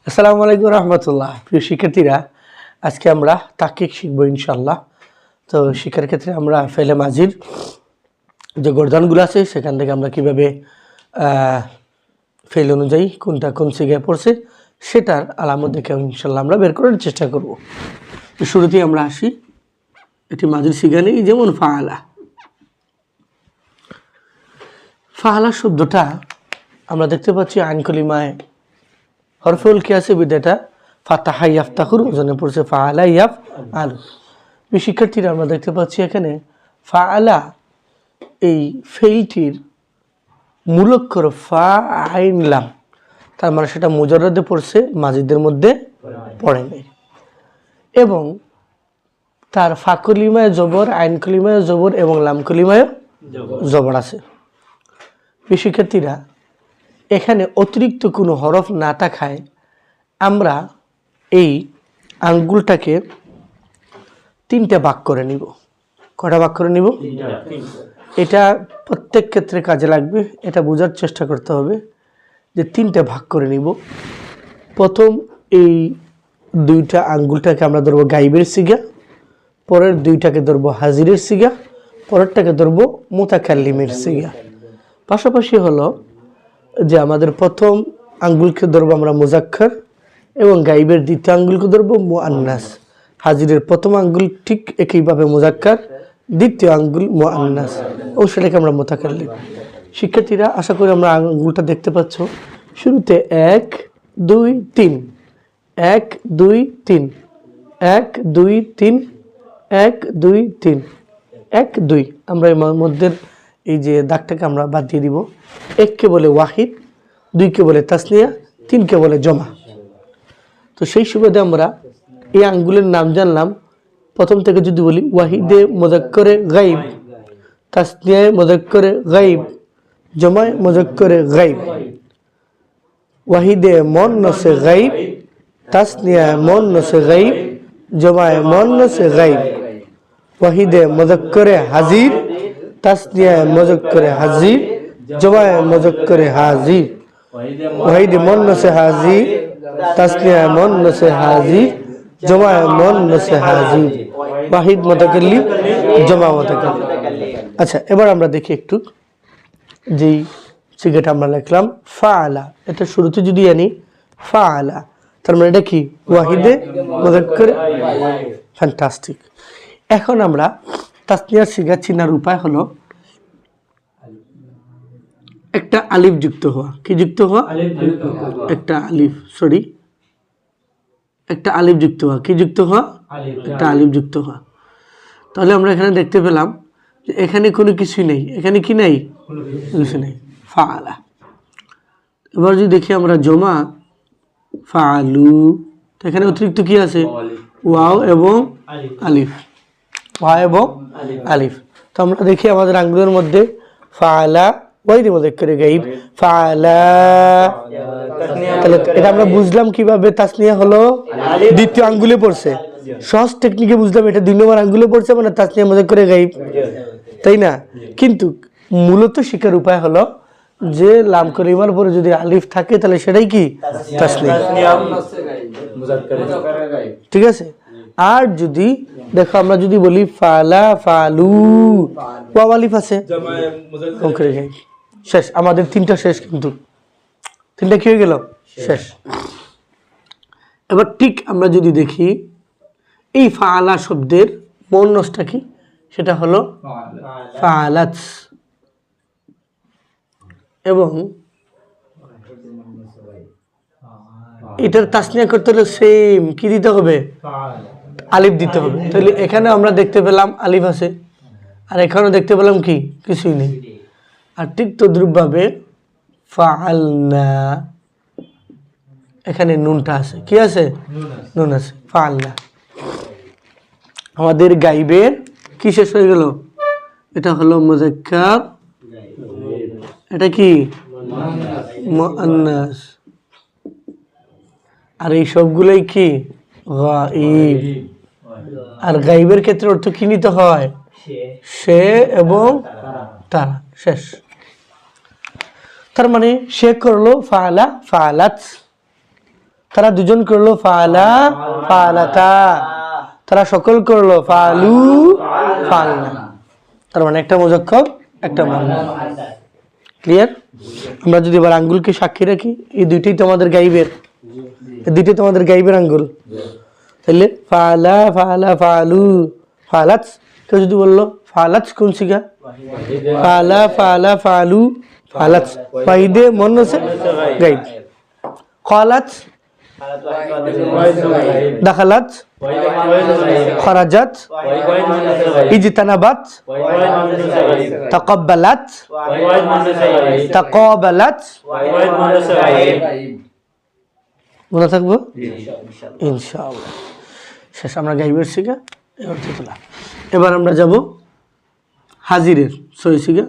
আসসালামু আলাইকুম রহমতুল্লাহ। প্রিয় শিক্ষার্থীরা, আজকে আমরা তাহকিক শিখবো ইনশাল্লাহ। তো শিক্ষার ক্ষেত্রে আমরা ফেলে মাজির যে গর্দানগুলো আছে সেখান থেকে আমরা কিভাবে ফেল অনুযায়ী কোনটা কোন সিগায় পড়ছে সেটার আলামত দেখে ইনশাল্লাহ আমরা বের করার চেষ্টা করব। শুরুতেই আমরা আসি, এটি মাজির সিগা নেই, যেমন ফাআলা। ফাআলা শব্দটা আমরা দেখতে পাচ্ছি আইন কলিমায় হরফুল কি আছে বিদ্যাটা ফাতাহা ইয়াফতাহুর ওজনে পড়ছে ফাআলা ইয়াফ আল। শিক্ষার্থীরা আমরা দেখতে পাচ্ছি এখানে ফাআলা এই ফেইলটির মূল অক্ষর ফা আইন লাম, তার মানে সেটা মুজাররদে পড়ছে, মাজিদের মধ্যে পড়ে নেই। এবং তার ফা কলিমায় জবর, আইন কলিমায় জবর এবং লাম কলিমায় জবর আছে। শিক্ষার্থীরা, এখানে অতিরিক্ত কোনো হরফ না থাকায় আমরা এই আঙ্গুলটাকে তিনটা ভাগ করে নিব। কটা ভাগ করে নিব? এটা প্রত্যেক ক্ষেত্রে কাজে লাগবে, এটা বোঝার চেষ্টা করতে হবে যে তিনটা ভাগ করে নিব। প্রথম এই দুইটা আঙ্গুলটাকে আমরা ধরবো গাইবের সিগা, পরের দুইটাকে ধরবো হাজিরের সিগা, পরেরটাকে ধরবো মুতাকাল্লিমের সিগা। পাশাপাশি হলো যে আমাদের প্রথম আঙ্গুলকে ধরবো আমরা মুজাক্কার এবং গাইবের দ্বিতীয় আঙ্গুলকে ধরবো মুআন্নাস। হাজিরের প্রথম আঙ্গুল ঠিক একইভাবে মুজাক্কার, দ্বিতীয় আঙ্গুল মুআন্নাস ও সেটাকে আমরা মুতাকাল্লিম। শিক্ষার্থীরা, আশা করি আমরা আঙ্গুলটা দেখতে পাচ্ছ। শুরুতে 1 2 3, 1 2 3, 1 2 3, 1 2 3, 1 2। আমরা এর মধ্যে এই যে দাগটাকে আমরা বাদ দিয়ে দিব। 1কে বলে ওয়াহিদ, 2কে বলে তাসনিয়া, 3কে বলে জমা। তো সেই সুবাদে আমরা এই আঙ্গুলের নাম জানলাম। প্রথম থেকে যদি বলি ওয়াহিদে মুজাক্করে গাইব, তাসনিয়ায় মুজাক্করে গাইব, জমায় মুজাক্করে গাইব। ওয়াহিদে মুন্নাসে গাইব, তাসনিয়ায় মুন্নাসে গাইব, জমায় মুন্নাসে গাইব। ওয়াহিদে মুজাক্করে হাজির, তাসনিয়ায় মুজাক্করে হাজির, জমায় মুজাক্করে হাজির। ওয়াহিদে মুন্নাসে হাজির, তাসনিয়ায় মুন্নাসে হাজির, জমায় মুন্নাসে হাজির। ওয়াহিদ মুতাকাল্লিম, জমা মুতাকাল্লিম। আচ্ছা, এবার আমরা দেখি একটু যেই সিগাটা আমরা লিখলাম ফাআলা, এটা শুরুতে যদি আনি ফাআলা, তার মানে এটা কি? ওয়াহিদে মুজাক্কর। ফ্যান্টাস্টিক। এখন আমরা তাসনিয়ার সিগা চিনার উপায় হলো একটা আলিফ যুক্ত হওয়া। কি যুক্ত হওয়া? একটা আলিফ, সরি, একটা আলিফ যুক্ত হওয়া। কি যুক্ত হওয়া? একটা আলিফ যুক্ত হওয়া। তাহলে আমরা এখানে দেখতে পেলাম যে এখানে কোনো কিছুই নেই। এখানে কি নেই? কিছু নেই। ফাআলা। এবার যদি দেখি আমরা জমা ফাআলু, তো এখানে অতিরিক্ত কি আছে? ওয়াও এবং আলিফ। ওয়া এবং আলিফ। তো আমরা দেখি আমাদের আঙ্গুলের মধ্যে ফাআলা, ওয়াহিদে মুজাক্করে গাইব, ফাআলা। তাহলে এটা আমরা বুঝলাম কিভাবে তাসনিয়া হলো দ্বিতীয় আঙ্গুলে পড়ছে। সহজ টেকনিকে বুঝলাম এটা 2 নম্বর আঙ্গুলে পড়ছে, মানে তাসনিয়া মুজাক্করে গাইব, তাই না? কিন্তু মূলত শিক্ষার উপায় হলো যে লাম কলিমার পরে যদি আলিফ থাকে তাহলে সেটাই কি? তাসনিয়া। ঠিক আছে। আর যদি দেখো আমরা যদি বলি ফালা ফালু, ওয়াও আলিফ আছে, শেষ। আমাদের তিনটা শেষ, কিন্তু তিনটা কি হয়ে গেল? শেষ। এবার ঠিক আমরা যদি দেখি এই ফাআলা শব্দের মুন্নাসটা কি, সেটা হলো ফাআলাত। এবং এটার তাসনিয়া করতে হলে সেম কি দিতে হবে? আলিফ দিতে হবে। তাহলে এখানে আমরা দেখতে পেলাম আলিফ আছে, আর এখানেও দেখতে পেলাম কি? কিছুই নেই। আর ঠিক তদ্রুপভাবে ফাআলনা, এখানে নুনটা আছে। কি আছে? নুন আছে। ফাআলনা। আমাদের গাইবের কি শেষ হয়ে গেল? এটা হলো মুজাক্কার, এটা কি? মুআন্নাস। আর এই সবগুলোই কি? গাইব। আর গাইবের ক্ষেত্রে অর্থ কি নিতে হয়? সে এবং তারা। শেষ। তার মানে সে করলো ফাআলা, ফাআলাত। তারা দুজন করলো ফাআলা ফাআলাতা, তারা সকল করলো ফাআলু ফাআলনা। তার মানে একটা মুজাক্কার একটা মুআন্নাস। ক্লিয়ার? আমরা যদি এবার আঙ্গুলকে সাক্ষী রাখি, এই দুইটাই তো আমাদের গাইবের, এই দুইটাই তো আমাদের গাইবের আঙ্গুল। তাহলে ফাআলা ফাআলা ফাআলু ফাআলাত, কেউ যদি বললো ফাআলাত কোন সিগা? ফাআলা ফাআলা ফাআলু ফাআলাত, ওয়াহিদে মুআন্নাসে গাইব। খালাত দাখালাত খরাজাত ইজতানাবাত তাকাব্বালাত তাকাবালাত। মনে থাকবো ইনশাআল্লাহ। শেষ আমরা গাইবের শিখা। এবার আমরা যাব হাজিরের সহি শিখা।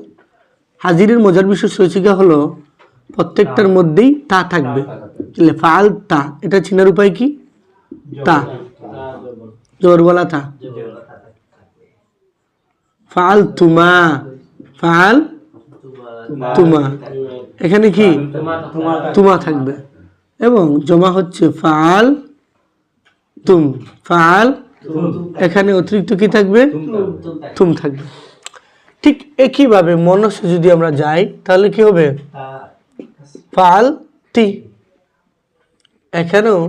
হাজিরের মজার বিষয় সহি শিখা হলো প্রত্যেকটার মধ্যেই তা থাকবে। ফাল তা, এটা চিনার উপায় কি? তা জোর বলা তা। ফাল তুমা, ফাল তুমা, এখানে কি তুমা থাকবে এবং জমা হচ্ছে ফাল তুম, ফাল এখানে অতিরিক্ত কি থাকবে? তুম থাকবে। ঠিক একইভাবে মনসে যদি আমরা যাই তাহলে কি হবে? ফাল তি, এখানেও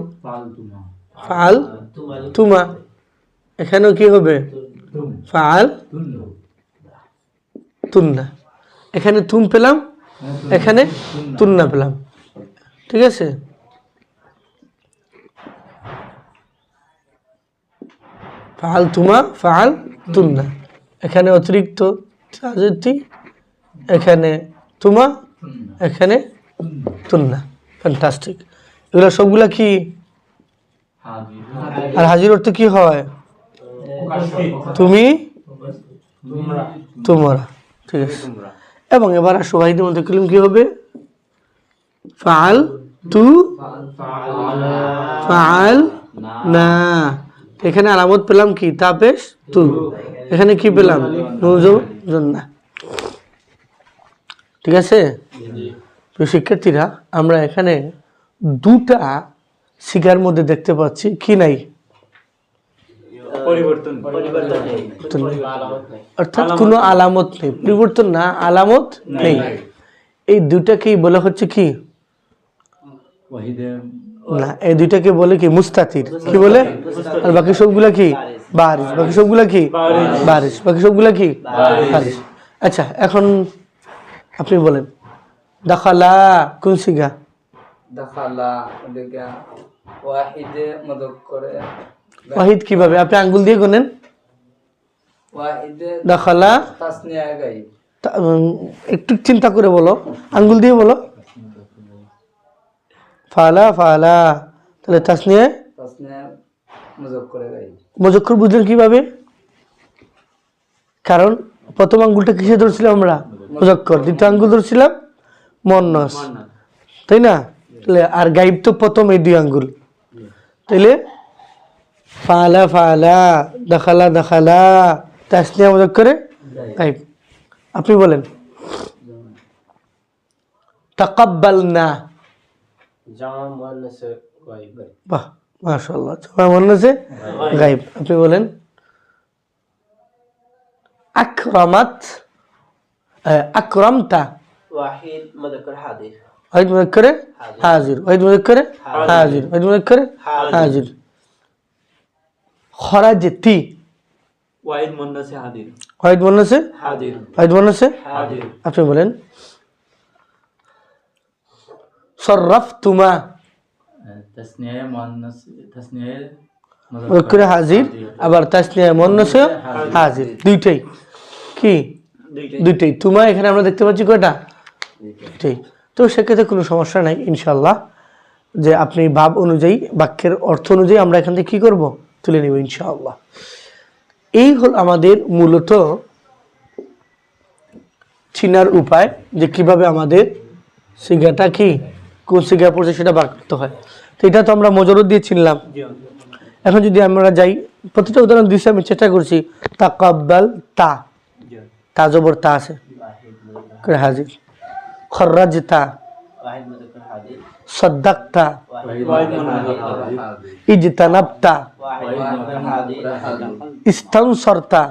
ফাল তুমা, এখানেও কি হবে? ফাল তুন্না। এখানে তুম পেলাম, এখানে তুন্না পেলাম। ঠিক আছে? ফাল তুমা ফাল তুন্না, এখানে অতিরিক্ত এখানে তুমা, এখানে তুন্না। ফ্যান্টাস্টিক। এগুলো সবগুলা কি? আর হাজির অর্থ কি হয়? তুমি তোমরা। ঠিক আছে? এবং এবার সুবাহিদের মধ্যে কলম কি হবে? ফাল তু ফাল না। এখানে আলামত পেলাম কি? তা পেশ তু, এখানে কি পেলাম? নুজুন্না। ঠিক আছে শিক্ষার্থীরা, আমরা এখানে দুটা শিকার মধ্যে দেখতে পাচ্ছি কি নাই? অর্থাৎ কোনো আলামত নেই, পরিবর্তন না, আলামত নেই। এই দুটাকেই বলা হচ্ছে কি না, এই দুইটাকে বলে কি? মুস্তাতির। কি বলে? আর বাকি সবগুলা কি? বারিশ। বাকি সবগুলা কি? বারিশ। বাকি সবগুলা কি? বারিশ। আচ্ছা, এখন আপনি বলেন দাখালা কোন সিগা? দাখালা ওদিকে ওয়াহিদে মুযাক্কারে। ওয়াহিদ কিভাবে? আপনি আঙ্গুল দিয়ে গুনেন। ওয়াহিদে দাখালা তাসনিয়া গায়ব। একটু চিন্তা করে বলো, আঙ্গুল দিয়ে বলো। ফালা ফালা, তাহলে তাসনিয়া মুযাক্কারে গায়ব। মুযাক্কার বুঝলেন কিভাবে? কারণ প্রথম আঙ্গুলটা কিসে ধরছিলাম আমরা? মুযাক্কার। দ্বিতীয় আঙ্গুল ধরছিলাম মুয়ান্নাস, তাই না? তাহলে আর গাইব তো প্রথম এই দুই আঙ্গুল। তাইলে ফালা ফালা, দাখালা দাখালা, তাসনিয়া মুযাক্কারে গাইব। আপনি বলেন তাকাব্বালনা। জামা মুয়ান্নাসে গায়ব। বাহ, মাশাআল্লাহ, জামা মুয়ান্নাসে গায়ব। আপনি বলেন আকরামাত, আকরামতা। ওয়াহিদ মুযাক্কার হাজির। ওয়াহিদ মুযাক্কারে হাজির, ওয়াহিদ মুযাক্কারে হাজির, ওয়াহিদ মুযাক্কারে হাজির। খরাজতি, ওয়াহিদ মুয়ান্নাসে হাজির। ওয়াহিদ মুয়ান্নাসে হাজির। ওয়াহিদ মুয়ান্নাসে হাজির। আপনি বলেন সররাফতুমা, তাসনিয়া মুয়ান্নাস, তাসনিয়া মুযাক্কারে হাজির, আবার তাসনিয়া মুয়ান্নাসে হাজির। দুইটাই কি? দুইটাই। তুমা এখানে আমরা দেখতে পাচ্ছি কয়টা? দুইটাই। তো সেক্ষেত্রে কোনো সমস্যা নাই ইনশাআল্লাহ, যে আপনি ভাব অনুযায়ী, বাক্যের অর্থ অনুযায়ী আমরা এখান থেকে কি করব? তুলে নিব ইনশাআল্লাহ। এই হল আমাদের মূলত চিনার উপায়, যে কিভাবে আমাদের সিগাটা কি কোন সিগা পড়ছে সেটা বার করতে হয়। তো এটা তো আমরা মজরুদ দিয়ে চিনলাম। এখন যদি আমরা যাই, প্রতিটা উদাহরণ দিচ্ছি, আমি চেষ্টা করছি। তাকাব্বাল তা, তা জবর তা আছে করে হাজির। খর্রাজতা, ওয়াহিদ মুযাক্কার হাজির। সাদ্দাকতা, ওয়াহিদ মুজাক্কার হাদির ইজতানাবতা, واحد مذكر حاضر ইস্তানসরতা,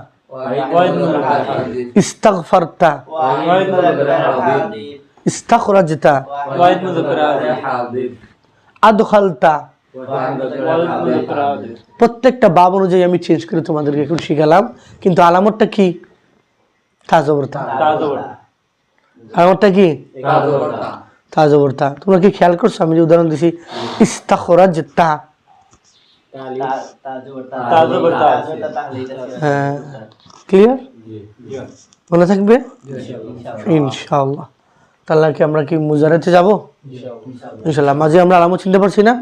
ওয়াহিদ মুজাক্কার হাদির ইস্তাগফারতা, واحد مذكر حاضر ইস্তাখরাজতা, ওয়াহিদ মুজাক্কার হাদির আদখালতা। ওয়াহিদ মুজাক্কার হাদির প্রত্যেকটা বাব অনুযায়ী আমি চেঞ্জ করে তোমাদেরকে এখন শিখালাম, কিন্তু আলামতটা কি? তাজবরতা। আলামতটা কি? তাজবরতা তাজবরতা। তোমরা কি খেয়াল করছো? আমি যে উদাহরণ দিছি ইস্তাখরাজতা, হ্যাঁ, ক্লিয়ার? মনে থাকবে ইনশাআল্লাহ। তাহলে কি আমরা কি মুজারাতে যাব? ইনশাআল্লাহ। মাঝে আমরা আলামত চিনতে পারছি না?